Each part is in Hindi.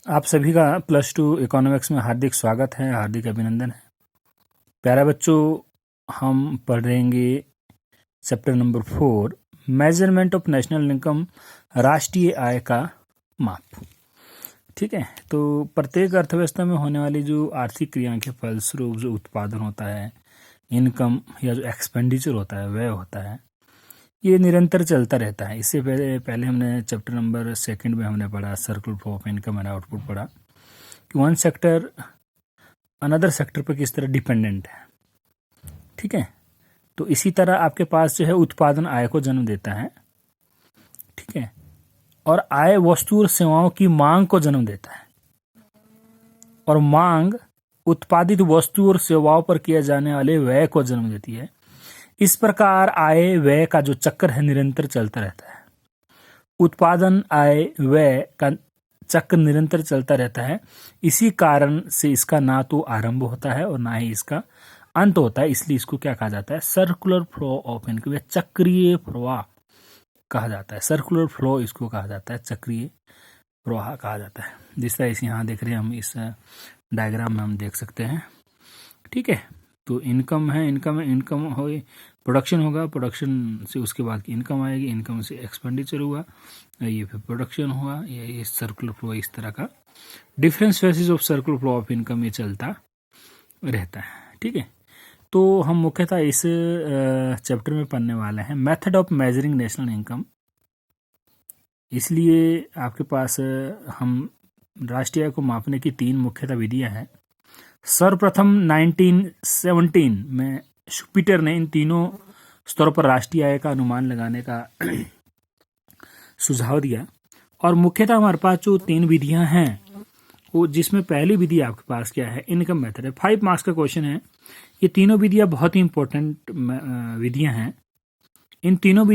आप सभी का +2 इकोनॉमिक्स में हार्दिक स्वागत है, हार्दिक अभिनंदन है। प्यारे बच्चों, हम पढ़ेंगे chapter number 4, measurement of national income, राष्ट्रीय आय का माप। ठीक है, तो प्रत्येक अर्थव्यवस्था में होने वाली जो आर्थिक क्रियाओं के फलस्वरूप जो उत्पादन होता है, इनकम या जो एक्सपेंडिचर होता है, व्यय होता है, ये निरंतर चलता रहता है। इससे पहले हमने चैप्टर नंबर 2 में हमने पढ़ा circular flow of income and output पढ़ा कि वन सेक्टर अनदर सेक्टर पर किस तरह डिपेंडेंट है। ठीक है, तो इसी तरह आपके पास जो है उत्पादन आय को जन्म देता है। ठीक है, और आय वस्तु और सेवाओं की मांग को जन्म देता है, और मांग उत्पादित वस्तु और सेवाओं पर किए जाने वाले व्यय को जन्म देती है। इस प्रकार आय व्यय का जो चक्र है निरंतर चलता रहता है। उत्पादन आय व्यय का चक्र निरंतर चलता रहता है। इसी कारण से इसका ना तो आरंभ होता है और ना ही इसका अंत होता है। इसलिए इसको क्या कहा जाता है? सर्कुलर फ्लो ऑफ इनकम या चक्रीय प्रवाह कहा जाता है। सर्कुलर फ्लो इसको कहा जाता है, चक्रीय प्रवाह कहा जाता है। जिस तरह इसे यहाँ देख रहे हैं हम, इस डायग्राम में हम देख सकते हैं। ठीक है, तो इनकम है, इनकम हो, प्रोडक्शन होगा, प्रोडक्शन से उसके बाद इनकम आएगी, इनकम से एक्सपेंडिचर हुआ, ये फिर प्रोडक्शन हुआ, ये सर्कुलर फ्लो इस तरह का different phases of circular flow of income ये चलता रहता है। ठीक है, तो हम मुख्यतः इस चैप्टर में पढ़ने वाले हैं method of measuring national income. इसलिए आपके पास हम राष्ट्रीय आय को मापने की 3 मुख्यतः विधियां हैं। सर्वप्रथम 1917 में शुपिटर ने इन तीनों स्तरों पर राष्ट्रीय आय का अनुमान लगाने का सुझाव दिया। और मुख्यतः हमारे पास जो 3 विधियां हैं, वो जिसमें पहली विधि आपके पास क्या है? इनकम मेथड है। 5 मार्क्स का क्वेश्चन है। ये तीनों विधियां बहुत ही इंपॉर्टेंट विधियां हैं। ये तीनों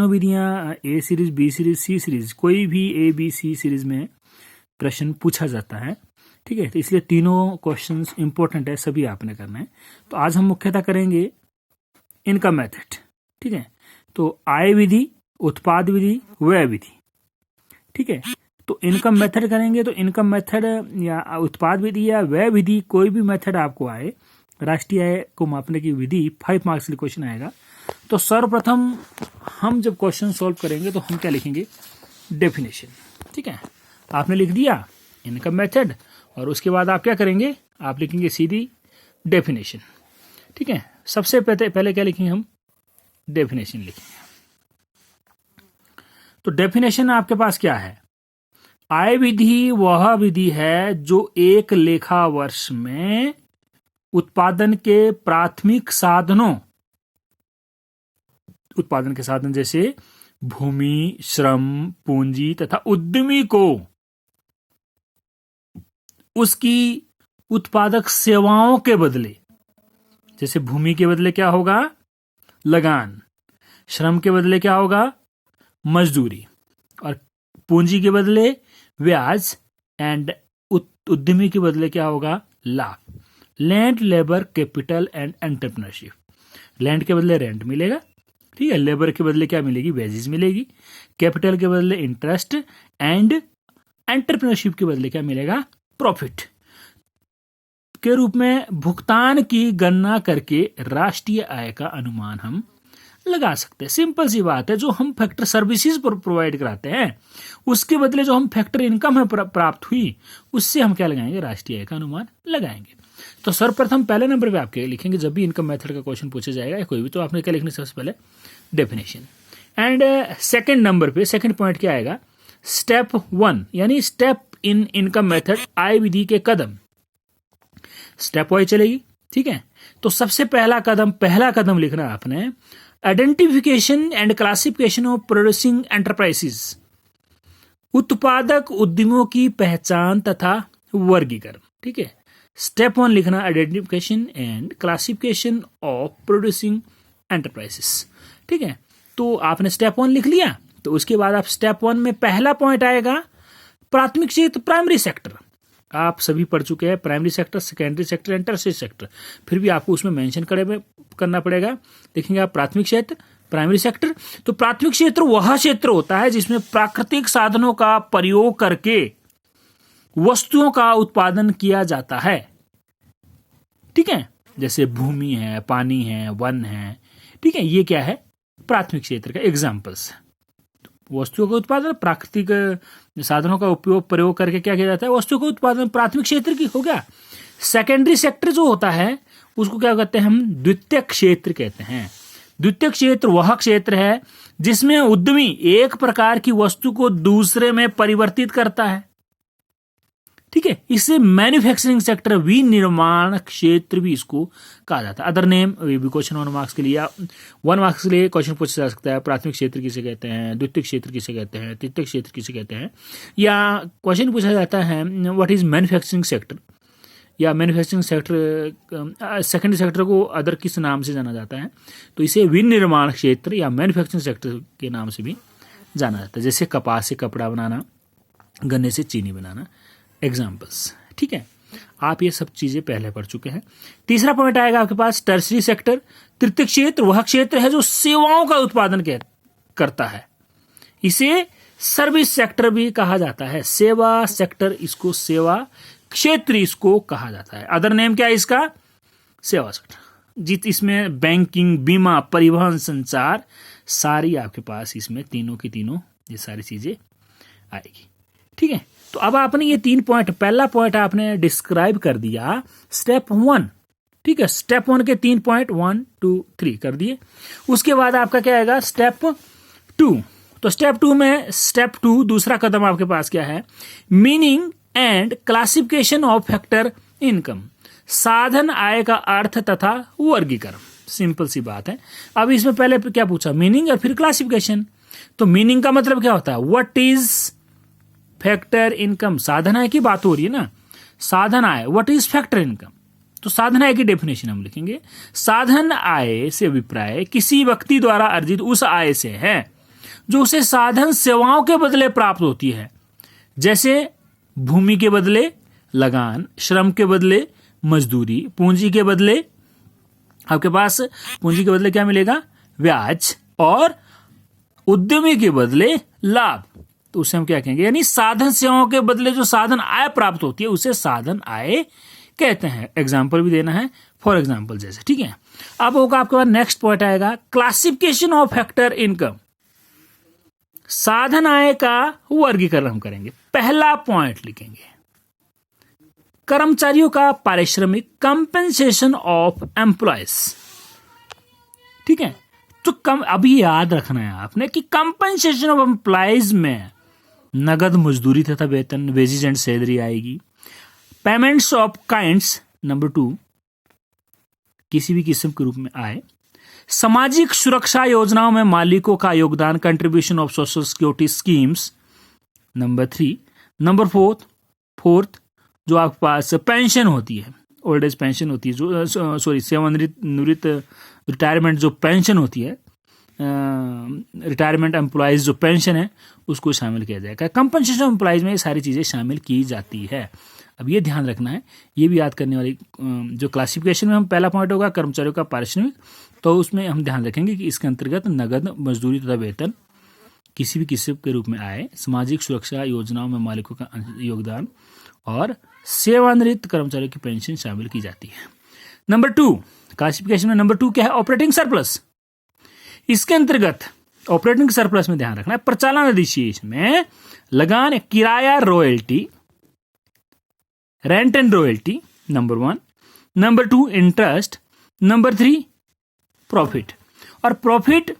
विधियां ए सीरीज, बी सीरीज, सी सीरीज, कोई भी ए बी सी सीरीज में प्रश्न पूछा जाता है। ठीक है, तो इसलिए तीनों क्वेश्चंस इंपॉर्टेंट है, सभी आपने करना है। तो आज हम मुख्यतः करेंगे इनकम मेथड। ठीक है, तो आय विधि, उत्पाद विधि, व्यय विधि। ठीक है, तो इनकम मेथड करेंगे। तो इनकम मेथड या उत्पाद विधि या व्यय विधि, कोई भी मेथड आपको आए, राष्ट्रीय आय को मापने की विधि, 5 मार्क्स के लिए क्वेश्चन आएगा। तो सर्वप्रथम हम जब क्वेश्चन सॉल्व करेंगे तो हम क्या लिखेंगे? डेफिनेशन। ठीक है, आपने लिख दिया इनकम मेथड, और उसके बाद आप क्या करेंगे? आप लिखेंगे सीधी डेफिनेशन। ठीक है, सबसे पहले क्या लिखेंगे हम? डेफिनेशन लिखेंगे। तो डेफिनेशन आपके पास क्या है? आय विधि वह विधि है जो एक लेखा वर्ष में उत्पादन के प्राथमिक साधनों, उत्पादन के साधन जैसे भूमि, श्रम, पूंजी तथा उद्यमी को उसकी उत्पादक सेवाओं के बदले, जैसे भूमि के बदले क्या होगा? लगान, श्रम के बदले क्या होगा? मजदूरी, और पूंजी के बदले ब्याज, एंड उद्यमी के बदले क्या होगा? लाभ। Land, labour, capital and entrepreneurship. Land के बदले रेंट मिलेगा। ठीक है, लेबर के बदले क्या मिलेगी? वेजेस मिलेगी। कैपिटल के बदले इंटरेस्ट, एंड एंटरप्रेन्योरशिप के बदले क्या मिलेगा? प्रॉफिट के रूप में भुगतान की गणना करके राष्ट्रीय आय का अनुमान हम लगा सकते हैं। सिंपल सी बात है, जो हम फैक्टर सर्विसेज प्रोवाइड कराते हैं, उसके बदले जो हम फैक्टर इनकम है प्राप्त हुई, उससे हम क्या लगाएंगे? राष्ट्रीय आय का अनुमान लगाएंगे। तो सर्वप्रथम पहले नंबर पे आप क्या लिखेंगे? जब भी इनकम मेथड का क्वेश्चन पूछा जाएगा या कोई भी, तो आपने क्या लिखना? सबसे पहले डेफिनेशन। एंड सेकंड नंबर पे सेकंड पॉइंट क्या आएगा? स्टेप 1, यानी स्टेप इन इनकम मेथड, आय विधि के कदम। स्टेप वाइज चलेगी। ठीक है, तो सबसे पहला कदम लिखना आपने, identification and classification of producing enterprises, उत्पादक उद्यमों की पहचान तथा वर्गीकरण। ठीक है, स्टेप 1 लिखना, identification and classification of producing enterprises. ठीक है, तो आपने स्टेप 1 लिख लिया। तो उसके बाद आप स्टेप 1 में पहला पॉइंट आएगा प्राथमिक क्षेत्र, प्राइमरी सेक्टर। आप सभी पढ़ चुके हैं primary sector, secondary sector and tertiary sector, फिर भी आपको उसमें मेंशन करना पड़ेगा। देखेंगे आप प्राथमिक क्षेत्र, प्राइमरी सेक्टर। तो प्राथमिक क्षेत्र वह क्षेत्र होता है जिसमें प्राकृतिक साधनों का प्रयोग करके वस्तुओं का उत्पादन किया जाता है। ठीक है, जैसे भूमि है, पानी है, वन है। ठीक है, ये क्या है, प्राथमिक क्षेत्र का एग्जाम्पल्स। वस्तुओं का उत्पादन प्राकृतिक साधनों का उपयोग प्रयोग करके क्या किया जाता है, वस्तुओं का उत्पादन प्राथमिक क्षेत्र की हो गया। सेकेंडरी सेक्टर जो होता है उसको क्या कहते हैं हम, द्वितीय क्षेत्र कहते हैं। द्वितीय क्षेत्र वह क्षेत्र है जिसमें उद्यमी एक प्रकार की वस्तु को दूसरे में परिवर्तित करता है। ठीक है, इसे मैन्युफैक्चरिंग सेक्टर, विनिर्माण क्षेत्र भी इसको कहा जाता है। अदर नेम भी क्वेश्चन 1 मार्क्स के लिए या 1 मार्क्स के लिए क्वेश्चन पूछा जा सकता है। प्राथमिक क्षेत्र किसे कहते हैं, द्वितीय क्षेत्र किसे कहते हैं, तृतीय क्षेत्र किसे कहते हैं, या क्वेश्चन पूछा जाता है व्हाट इज मैन्युफैक्चरिंग सेक्टर, या मैन्युफैक्चरिंग सेक्टर सेकेंडरी सेक्टर को अदर किस नाम से जाना जाता है, तो इसे विनिर्माण क्षेत्र या मैन्युफैक्चरिंग सेक्टर के नाम से भी जाना जाता है। जैसे कपास से कपड़ा बनाना, गन्ने से चीनी बनाना, एग्जाम्पल्स। ठीक है, आप ये सब चीजें पहले पढ़ चुके हैं। तीसरा पॉइंट आएगा आपके पास टर्सरी सेक्टर। तृतीय क्षेत्र वह क्षेत्र है जो सेवाओं का उत्पादन करता है, इसे सर्विस सेक्टर भी कहा जाता है। सेवा सेक्टर, इसको सेवा क्षेत्र इसको कहा जाता है। अदर नेम क्या है इसका, सेवा सेक्टर। इसमें बैंकिंग, बीमा, परिवहन, संचार, सारी आपके पास इसमें तीनों की तीनों ये सारी चीजें आएगी। ठीक है, तो अब आपने ये 3 पॉइंट, पहला पॉइंट आपने डिस्क्राइब कर दिया स्टेप 1। ठीक है, स्टेप 1 के 3 पॉइंट 1 2 3 कर दिए। उसके बाद आपका क्या आएगा, स्टेप 2। तो स्टेप 2 में, स्टेप 2 दूसरा कदम आपके पास क्या है, meaning and classification of factor income, साधन आय का अर्थ तथा वर्गीकरण। सिंपल सी बात है। अब इसमें पहले क्या पूछा, मीनिंग और फिर क्लासिफिकेशन। तो मीनिंग का मतलब क्या होता है, व्हाट इज फैक्टर इनकम, साधन आय की बात हो रही है ना, साधन आय, व्हाट इज फैक्टर इनकम। तो साधन आय की डेफिनेशन हम लिखेंगे, साधन आय से अभिप्राय किसी व्यक्ति द्वारा अर्जित उस आय से है जो उसे साधन सेवाओं के बदले प्राप्त होती है, जैसे भूमि के बदले लगान, श्रम के बदले मजदूरी, पूंजी के बदले आपके पास, पूंजी के बदले क्या मिलेगा, ब्याज, और उद्यमी के बदले लाभ। तो उसे हम क्या कहेंगे, यानी साधन सेवाओं के बदले जो साधन आय प्राप्त होती है उसे साधन आय कहते हैं। एग्जाम्पल भी देना है, फॉर एग्जाम्पल जैसे। ठीक है, अब होगा आपके पास नेक्स्ट पॉइंट आएगा, क्लासिफिकेशन ऑफ फैक्टर इनकम, साधन आय का वर्गीकरण हम करेंगे। पहला पॉइंट लिखेंगे, कर्मचारियों का पारिश्रमिक, कंपेंसेशन ऑफ एम्प्लॉयज। ठीक है, तो अभी याद रखना है आपने कि कंपेंसेशन ऑफ एम्प्लॉयज में नगद मजदूरी तथा वेतन, वेजेज एंड सैलरी आएगी। पेमेंट्स ऑफ काइंड्स, नंबर 2, किसी भी किस्म के रूप में आए। सामाजिक सुरक्षा योजनाओं में मालिकों का योगदान, contribution of social security schemes, number 3। Number 4 जो आपके पास पेंशन होती है, ओल्ड एज पेंशन होती है, जो सेवानिवृत्त रिटायरमेंट जो पेंशन होती है, रिटायरमेंट एम्प्लॉयज जो पेंशन है उसको शामिल किया जाएगा। कंपनसेशन एम्प्लॉयज में ये सारी चीजें शामिल की जाती है। अब ये ध्यान रखना है, ये भी याद करने वाली जो क्लासिफिकेशन में हम पहला पॉइंट होगा कर्मचारियों का पारिश्रमिक, तो उसमें हम ध्यान रखेंगे कि इसके अंतर्गत नगद मजदूरी तथा वेतन, किसी भी किस्म के रूप में आए, सामाजिक सुरक्षा योजनाओं में मालिकों का योगदान और सेवानिवृत्त कर्मचारियों की पेंशन शामिल की जाती है। नंबर 2 क्लासिफिकेशन में नंबर 2 क्या है, ऑपरेटिंग सरप्लस। इसके अंतर्गत ऑपरेटिंग सरप्लस में ध्यान रखना है, प्रचालन अधिशेष में लगान, किराया, royalty, rent and royalty, number 1। Number 2 interest, number 3 profit. और प्रॉफिट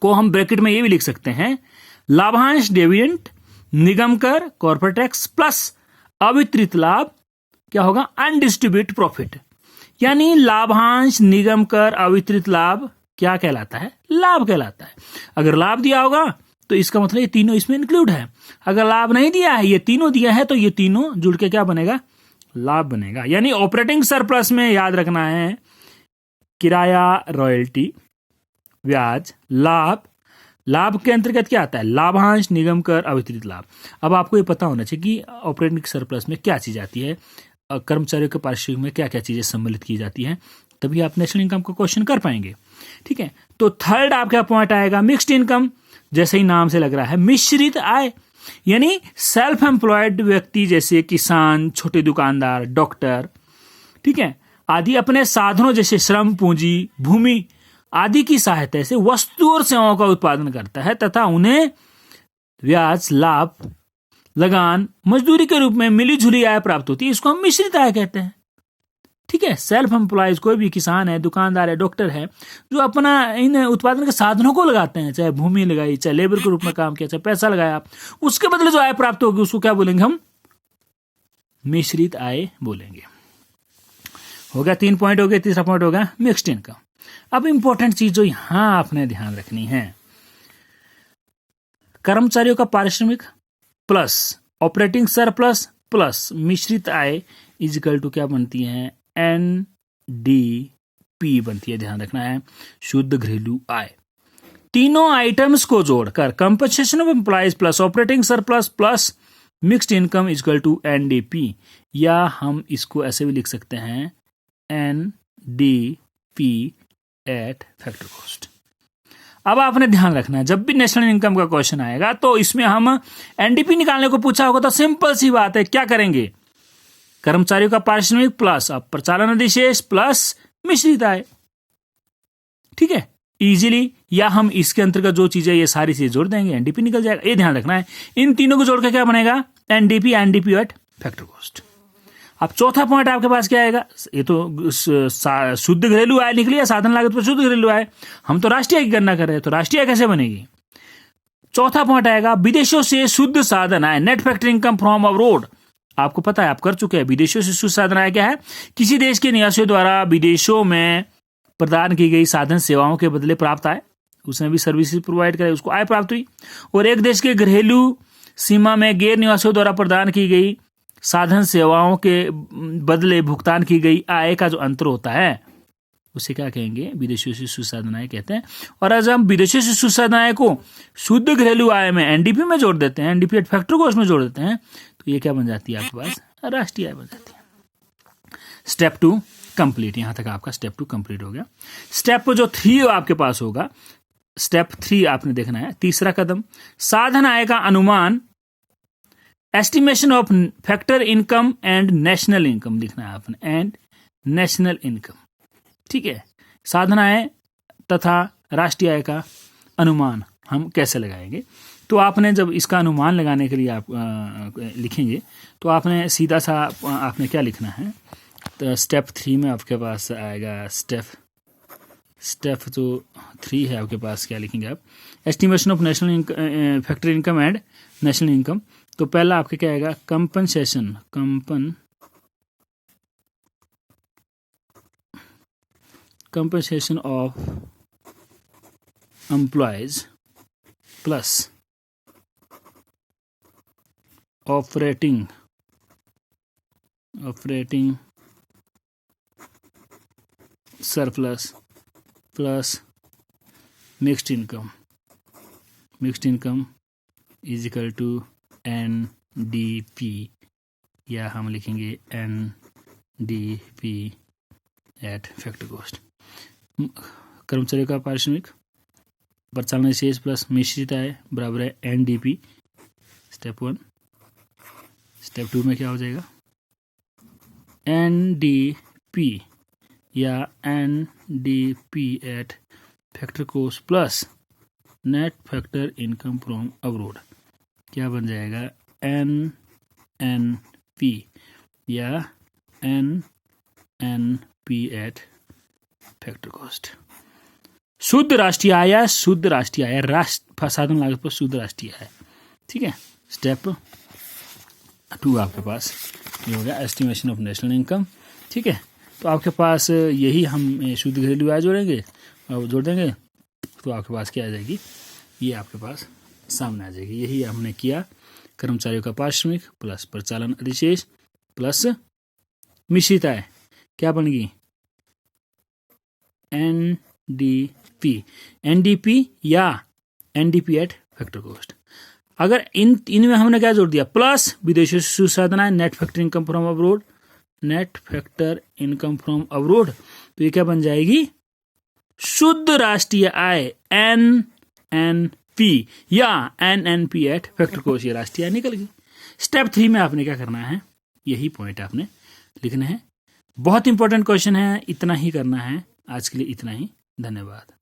को हम ब्रैकेट में ये भी लिख सकते हैं, लाभांश, डिविडेंड, निगम कर, कॉर्पोरेट टैक्स प्लस अवितरित लाभ, क्या होगा, अनडिस्ट्रीब्यूटेड प्रॉफिट। यानी लाभांश, निगम कर, अवितरित लाभ क्या कहलाता है, लाभ कहलाता है। अगर लाभ दिया होगा तो इसका मतलब ये तीनों इसमें इंक्लूड है। अगर लाभ नहीं दिया है, ये तीनों दिया है, तो ये तीनों जुड़ के क्या बनेगा, लाभ बनेगा। यानी ऑपरेटिंग सरप्लस में याद रखना है किराया, रॉयल्टी, ब्याज, लाभ। लाभ के अंतर्गत क्या आता है, लाभांश, निगम कर, अवितरित लाभ। अब आपको ये पता होना चाहिए कि ऑपरेटिंग सरप्लस में क्या चीज आती है, कर्मचारियों के पारिश्रमिक में क्या क्या चीजें सम्मिलित की जाती हैं, तभी आप नेशनल इनकम का क्वेश्चन कर पाएंगे। ठीक है, तो थर्ड आपका पॉइंट आएगा मिक्स्ड इनकम। जैसे ही नाम से लग रहा है मिश्रित आय, यानी सेल्फ एम्प्लॉयड व्यक्ति जैसे किसान, छोटे दुकानदार, डॉक्टर, ठीक है, आदि अपने साधनों जैसे श्रम, पूंजी, भूमि आदि की सहायता से वस्तु और सेवाओं का उत्पादन करता है तथा उन्हें ब्याज, लाभ, लगान, मजदूरी के रूप में मिली जुली आय प्राप्त होती है। इसको हम मिश्रित आय कहते हैं। ठीक है, सेल्फ एम्प्लॉयज कोई भी किसान है, दुकानदार है, डॉक्टर है, जो अपना इन उत्पादन के साधनों को लगाते हैं, चाहे भूमि लगाई, चाहे लेबर के रूप में काम किया, चाहे पैसा लगाया, उसके बदले जो आय प्राप्त होगी उसको क्या बोलेंगे हम? मिश्रित आय बोलेंगे। हो गया 3 पॉइंट हो गए। तीसरा पॉइंट हो गया मिक्स्ड इनकम। अब इंपॉर्टेंट चीज जो यहां आपने ध्यान रखनी है, कर्मचारियों का पारिश्रमिक प्लस ऑपरेटिंग सरप्लस प्लस मिश्रित आय इजिकल टू क्या बनती है? NDP बनती है। ध्यान रखना है, शुद्ध घरेलू आय। तीनों आइटम्स को जोड़कर compensation of employees plus operating surplus plus mixed income is equal to NDP, या हम इसको ऐसे भी लिख सकते हैं NDP एट फैक्टर कॉस्ट। अब आपने ध्यान रखना है, जब भी नेशनल इनकम का क्वेश्चन आएगा तो इसमें हम NDP निकालने को पूछा होगा तो सिंपल सी बात है, क्या करेंगे? कर्मचारियों का पारिश्रमिक प्लस अब प्रचालन अधिशेष प्लस मिश्रित आय। ठीक है, इजीली, या हम इसके अंतर्गत जो चीजें ये सारी चीजें जोड़ देंगे, NDP निकल जाएगा। ये ध्यान रखना है, इन तीनों को जोड़ के क्या बनेगा? NDP eight factor cost. अब चौथा पॉइंट आपके पास क्या आएगा? ये तो शुद्ध घरेलू आय निकली है, साधन लागत पर शुद्ध घरेलू आय। हम तो राष्ट्रीय आय की गणना कर रहे हैं, तो राष्ट्रीय आय कैसे बनेगी? चौथा पॉइंट आएगा विदेशों से शुद्ध साधन आय, net factor income from abroad. आपको पता है, आप कर चुके हैं, विदेशों से शुद्ध साधन आय क्या है? किसी देश के निवासियों द्वारा विदेशों में प्रदान की गई साधन सेवाओं के बदले प्राप्त आय, उसने भी सर्विसेज प्रोवाइड कराई, उसको आय प्राप्त हुई। और एक देश के घरेलू सीमा में गैर निवासियों द्वारा प्रदान की गई साधन सेवाओं के बदले भुगतान की गई आय का जो अंतर होता है उसे क्या कहेंगे? विदेशों से शुद्ध साधन आय कहते हैं। और आज हम विदेशों से शुद्ध साधन आय को शुद्ध घरेलू आय में NDP में जोड़ देते हैं, NDP एट फैक्टर कॉस्ट में जोड़ देते हैं, तो ये क्या बन जाती है आपके पास? राष्ट्रीय आय बन जाती है। Step 2 complete. यहां तक आपका स्टेप 2 कंप्लीट हो गया। स्टेप जो 3 आपके पास होगा, स्टेप 3 आपने देखना है, तीसरा कदम, साधन आय का अनुमान, estimation of factor income and national income लिखना है आपने, एंड नेशनल इनकम। ठीक है, साधन आय तथा राष्ट्रीय आय का अनुमान हम कैसे लगाएंगे? तो आपने जब इसका अनुमान लगाने के लिए आप लिखेंगे तो आपने सीधा सा आपने क्या लिखना है? तो स्टेप 3 में आपके पास आएगा स्टेप जो 3 है आपके पास, क्या लिखेंगे आप? Estimation of national factor income and national income. तो पहला आपके क्या आएगा? Compensation of employees plus operating surplus plus mixed income is equal to NDP, या हम लिखेंगे NDP एट फैक्टर कॉस्ट। कर्मचारियों का पारिश्रमिक, प्रचालन शेष प्लस मिश्रित आय बराबर है NDP। स्टेप 1। स्टेप 2 में क्या हो जाएगा? NDP या NDP eight factor cost plus net factor income from abroad. क्या बन जाएगा? NNP या NNP एट फैक्टर कॉस्ट। शुद्ध राष्ट्रीय आय या शुद्ध राष्ट्रीय आय, राष्ट्र साधन लागत पर शुद्ध राष्ट्रीय आय। ठीक है, स्टेप 2 आपके पास ये हो गया, एस्टिमेशन ऑफ नेशनल इनकम। ठीक है, तो आपके पास यही हम शुद्ध घरेलू आय जोड़ेंगे और जोड़ देंगे तो आपके पास क्या आ जाएगी? ये आपके पास सामने आ जाएगी। यही हमने किया, कर्मचारियों का पारिश्रमिक प्लस प्रचालन अधिशेष प्लस मिश्रित आय, क्या बन गई? NDP या NDP एट फैक्टर कॉस्ट। अगर इनमें हमने क्या जोड़ दिया? प्लस विदेशों से शुद्ध साधन आय, net factor income from abroad, तो ये क्या बन जाएगी? शुद्ध राष्ट्रीय आय NNP पी या NNP एट फैक्टर कोश, ये राष्ट्रीय निकल गई। स्टेप 3 में आपने क्या करना है, यही पॉइंट आपने लिखना है। बहुत इंपॉर्टेंट क्वेश्चन है, इतना ही करना है। आज के लिए इतना ही, धन्यवाद।